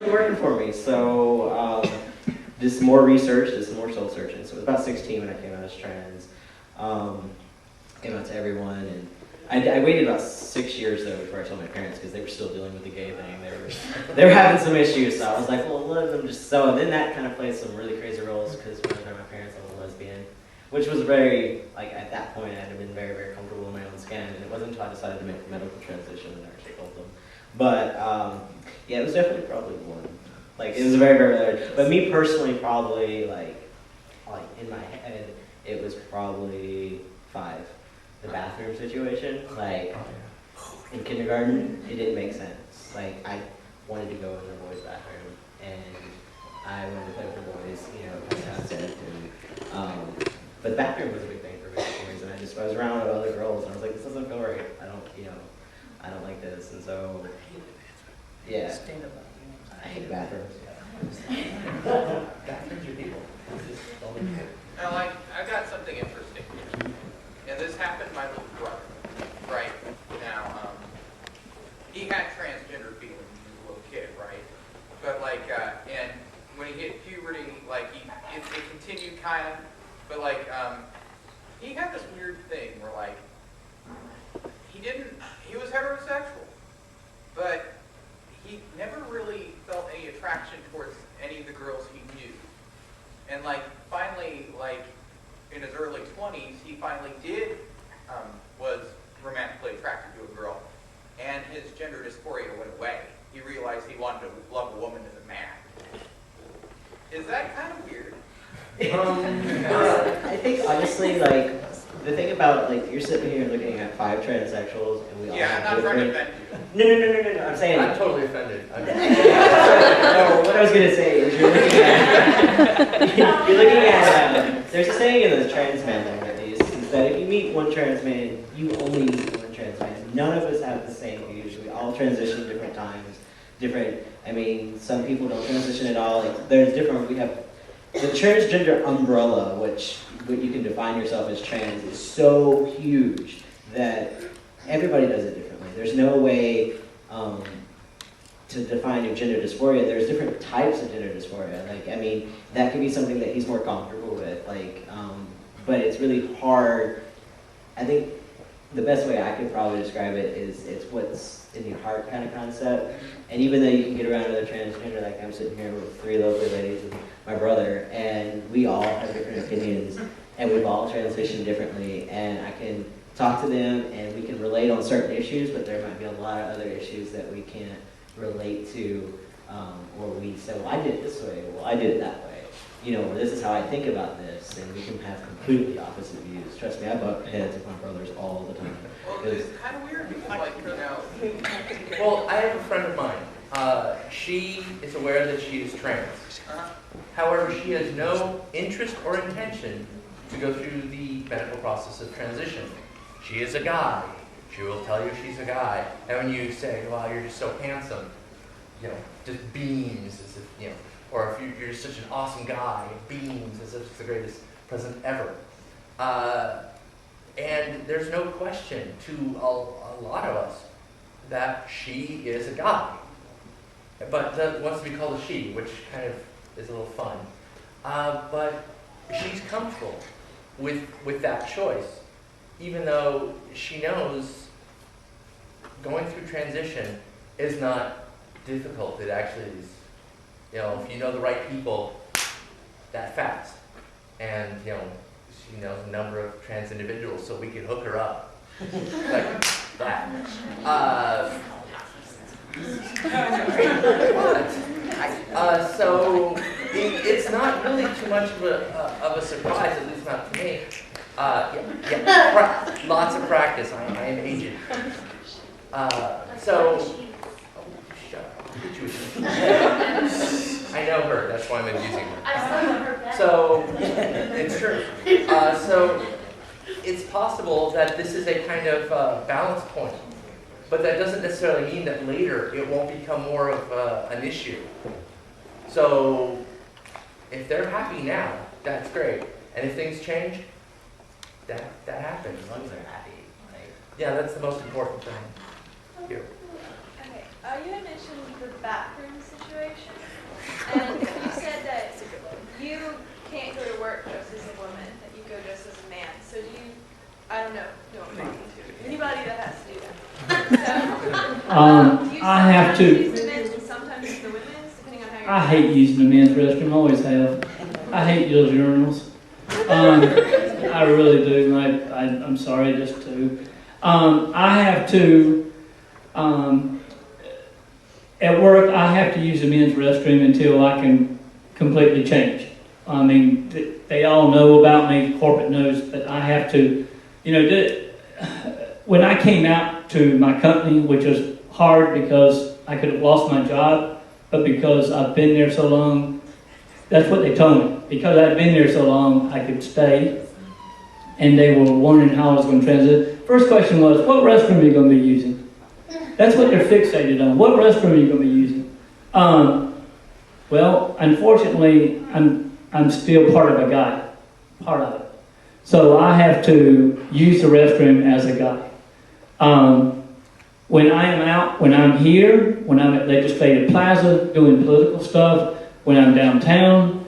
Working for me, so did some more research, did some more soul searching. So it was about 16 when I came out as trans. Came out to everyone, and I waited about 6 years though before I told my parents because they were still dealing with the gay thing. They were having some issues, so I was like, well, let them just. So then that kind of played some really crazy roles because when I told my parents I was a lesbian, which was very at that point I had been very, very comfortable in my own skin, and it wasn't until I decided to make a medical transition that I actually told them. But yeah, it was definitely probably one. It was very, very, but me personally, probably like in my head, it was probably 5. The bathroom situation, in kindergarten, it didn't make sense. I wanted to go in the boys' bathroom, and I wanted to play with the boys, as I said. And, but the bathroom was a big thing for me for some reason. I was around with other girls, and I was like, this doesn't feel right. I don't like this, and so, yeah. I hate bathrooms. Bathrooms are people. Now, I got something interesting. And this happened to my little brother, right? Now, he had transgender feelings when he was a little kid, right? But and when he hit puberty, it continued kind of, but he had this weird thing where he was heterosexual, but he never really felt any attraction towards any of the girls he knew. And finally, in his early 20s, he finally was romantically attracted to a girl, and his gender dysphoria went away. He realized he wanted to love a woman as a man. Is that kind of weird? I think honestly, the thing about you're sitting here looking at 5 transsexuals, and we all have I'm not trying to offend you. No. I'm saying I'm totally offended. No, what I was gonna say is you're looking at there's a saying in the trans man thing at least, is that if you meet one trans man, you only meet one trans man. None of us have the same views. We all transition at different times. Some people don't transition at all. There's different. We have the transgender umbrella, which you can define yourself as trans, is so huge that everybody does it differently. There's no way to define your gender dysphoria. There's different types of gender dysphoria. That can be something that he's more comfortable with. But it's really hard. I think the best way I could probably describe it is it's what's in your heart kind of concept. And even though you can get around other transgender, I'm sitting here with 3 lovely ladies and my brother, and we all have different opinions, and we've all transitioned differently, and I can talk to them and we can relate on certain issues, but there might be a lot of other issues that we can't relate to, or we say, well, I did it this way, well, I did it that way. Or this is how I think about this, and we can have completely opposite views. Trust me, I butt heads with my brothers all the time. Well, it's kind of weird because, Well, I have a friend of mine. She is aware that she is trans. However, she has no interest or intention to go through the medical process of transition. She is a guy. She will tell you she's a guy. And when you say, wow, you're just so handsome, just beams as if, or if you're just such an awesome guy, beams as if it's the greatest present ever. And there's no question to a lot of us that she is a guy. But wants to be called a she, which kind of is a little fun. But she's comfortable with that choice, even though she knows going through transition is not difficult. It actually is, if you know the right people, that fast. And, she knows a number of trans individuals, so we could hook her up. Like that. So it's not really too much of a surprise, at least not to me. Lots of practice. I am aged. I know her. That's why I'm abusing her. So it's true. So it's possible that this is a kind of balance point. But that doesn't necessarily mean that later it won't become more of an issue. So if they're happy now, that's great. And if things change, that happens. As long as they're happy. Yeah, that's the most important thing. Here. Okay, you had mentioned the bathroom situation. I have to. Use the men's and sometimes use the women's, depending on how you're. I hate using the men's restroom. Always have. I hate those urinals. I really do. I'm sorry, just to. I have to. At work, I have to use the men's restroom until I can completely change. I mean, they all know about me. Corporate knows, but I have to. When I came out to my company, which was hard because I could have lost my job, but because I've been there so long, that's what they told me. Because I'd been there so long, I could stay. And they were wondering how I was going to transit. First question was, what restroom are you going to be using? That's what they're fixated on. What restroom are you going to be using? Well, unfortunately, I'm still part of a guy. Part of it. So I have to use the restroom as a guy. When I am out, when I'm here, when I'm at Legislative Plaza doing political stuff, when I'm downtown,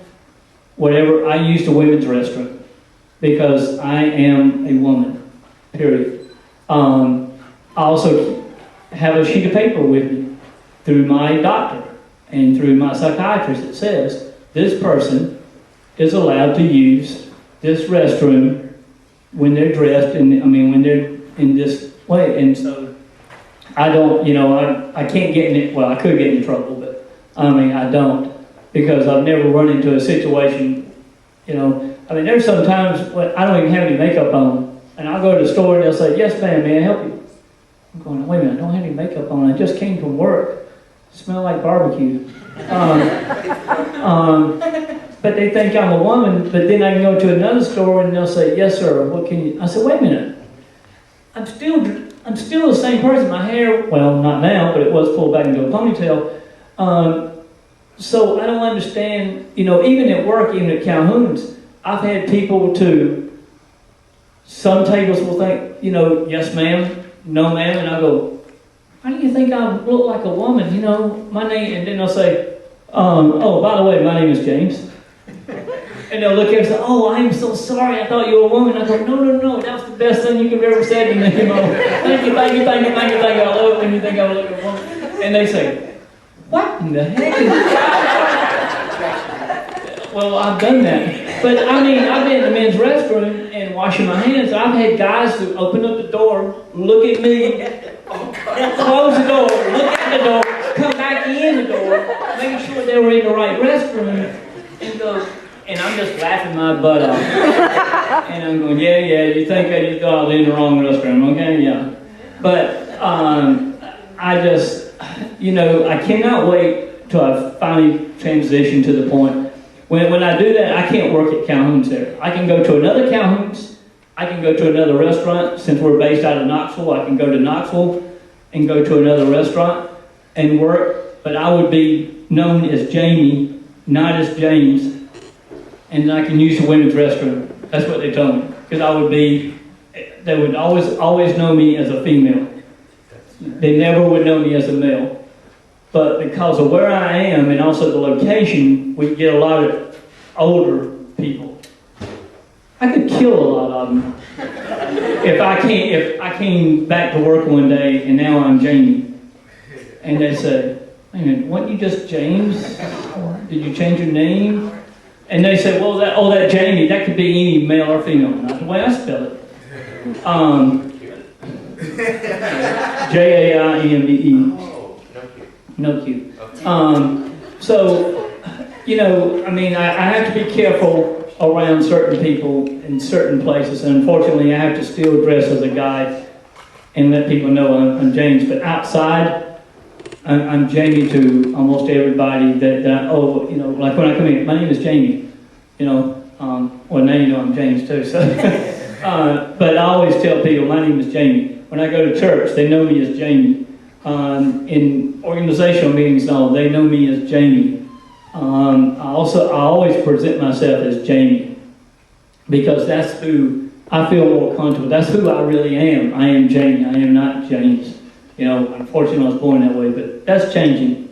whatever, I use the women's restroom because I am a woman, period. I also have a sheet of paper with me through my doctor and through my psychiatrist that says this person is allowed to use this restroom when they're dressed, and when they're in this way. And so I don't, I can't get in it. Well, I could get in trouble, but I don't, because I've never run into a situation, there's some times when I don't even have any makeup on, and I'll go to the store and they'll say, yes ma'am, may I help you? I'm going, wait a minute, I don't have any makeup on, I just came from work, smell like barbecue. But they think I'm a woman, but then I can go to another store and they'll say, yes sir, what can you, I said, wait a minute, I'm still the same person. My hair, well, not now, but it was pulled back into a ponytail. So I don't understand, even at work, even at Calhoun's, I've had people some tables will think, yes ma'am, no ma'am, and I go, why do you think I look like a woman? My name, and then they'll say, oh, by the way, my name is James. And they'll look at it and say, oh, I am so sorry, I thought you were a woman. I go, no, that was the best thing you could have ever said to me. Thank you, I love it when you think I look like a woman. And they say, what in the heck is that? Well, I've done that. But I've been in the men's restroom and washing my hands. I've had guys who open up the door, look at me, close the door, look at the door, come back in the door, making sure they were in the right restroom, and go, and I'm just laughing my butt off. And I'm going, yeah, you think that you thought I was in the wrong restroom, okay? Yeah. But I just, I cannot wait till I finally transition to the point. When I do that, I can't work at Calhoun's there. I can go to another Calhoun's. I can go to another restaurant. Since we're based out of Knoxville, I can go to Knoxville and go to another restaurant and work. But I would be known as Jamie, not as James. And I can use the women's restroom. That's what they told me. Because they would always know me as a female. They never would know me as a male. But because of where I am and also the location, we get a lot of older people. I could kill a lot of them. If I came back to work one day and now I'm Jamie. And they said, wait a minute, weren't you just James? Did you change your name? And they said, well, that Jamie, that could be any male or female. Not the way I spell it. Jaimee. No Q. So, I have to be careful around certain people in certain places. And unfortunately, I have to still dress as a guy and let people know I'm James. But outside, I'm Jamie to almost everybody that like when I come in, my name is Jamie. Well, now you know I'm James too. So, but I always tell people my name is Jamie. When I go to church, they know me as Jamie. In organizational meetings, no, they know me as Jamie. I always present myself as Jamie because that's who I feel more comfortable. That's who I really am. I am Jamie. I am not James. Unfortunately, I was born that way, but that's changing.